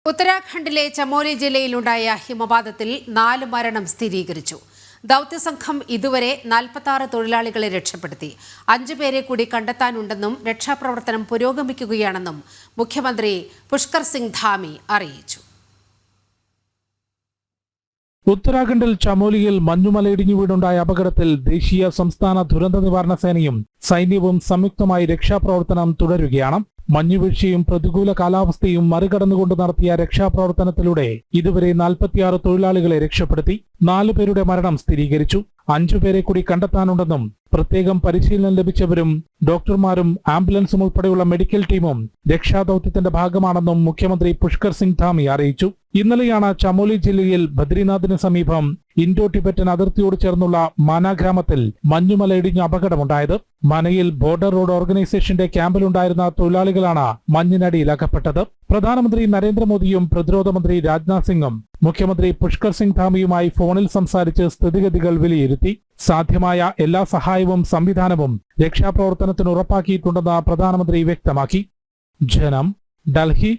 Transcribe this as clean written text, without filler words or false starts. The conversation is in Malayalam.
ഉത്തരാഖണ്ഡിലെ ചമോലി ജില്ലയിലുണ്ടായ ഹിമപാതത്തിൽ 4 മരണം സ്ഥിരീകരിച്ചു. ദൗത്യസംഘം ഇതുവരെ 46 തൊഴിലാളികളെ രക്ഷപ്പെടുത്തി. 5 പേരെ കൂടി കണ്ടെത്താനുണ്ടെന്നും രക്ഷാപ്രവർത്തനം പുരോഗമിക്കുകയാണെന്നും മുഖ്യമന്ത്രി പുഷ്കർ സിംഗ് ധാമി അറിയിച്ചു. ഉത്തരാഖണ്ഡിൽ ചമോലിയിൽ മഞ്ഞുമലയിടിഞ്ഞു വീടുണ്ടായ അപകടത്തിൽ ദേശീയ സംസ്ഥാന ദുരന്ത നിവാരണ സേനയും സൈന്യവും സംയുക്തമായി രക്ഷാപ്രവർത്തനം തുടരുകയാണ്. മഞ്ഞുവീഴ്ചയും പ്രതികൂല കാലാവസ്ഥയും മറികടന്നുകൊണ്ട് നടത്തിയ രക്ഷാപ്രവർത്തനത്തിലൂടെ ഇതുവരെ 46 തൊഴിലാളികളെ രക്ഷപ്പെടുത്തി. 4 പേരുടെ മരണം സ്ഥിരീകരിച്ചു. 5 പേരെ കൂടി കണ്ടെത്താനുണ്ടെന്നും പ്രത്യേകം പരിശീലനം ലഭിച്ചവരും ഡോക്ടർമാരും ആംബുലൻസും ഉൾപ്പെടെയുള്ള മെഡിക്കൽ ടീമും രക്ഷാദൌത്യത്തിന്റെ ഭാഗമാണെന്നും മുഖ്യമന്ത്രി പുഷ്കർ സിംഗ് ധാമി അറിയിച്ചു. ഇന്നലെയാണ് ചമോലി ജില്ലയിൽ ബദ്രിനാഥിന് സമീപം ഇൻഡോ ടിബറ്റൻ അതിർത്തിയോട് ചേർന്നുള്ള മാന ഗ്രാമത്തിൽ മഞ്ഞുമല ഇടിഞ്ഞ അപകടമുണ്ടായത്. മനയിൽ ബോർഡർ റോഡ് ഓർഗനൈസേഷന്റെ ക്യാമ്പിലുണ്ടായിരുന്ന തൊഴിലാളികളാണ് മഞ്ഞിനടിയിൽ അകപ്പെട്ടത്. പ്രധാനമന്ത്രി നരേന്ദ്രമോദിയും പ്രതിരോധ മന്ത്രി രാജ്നാഥ് സിംഗും മുഖ്യമന്ത്രി പുഷ്കർ സിംഗ് ധാമിയുമായി ഫോണിൽ സംസാരിച്ച് സ്ഥിതിഗതികൾ വിലയിരുത്തി. സാധ്യമായ എല്ലാ സഹായവും സംവിധാനവും രക്ഷാപ്രവർത്തനത്തിന് ഉറപ്പാക്കിയിട്ടുണ്ടെന്ന് പ്രധാനമന്ത്രി വ്യക്തമാക്കി. ജനം, ഡൽഹി.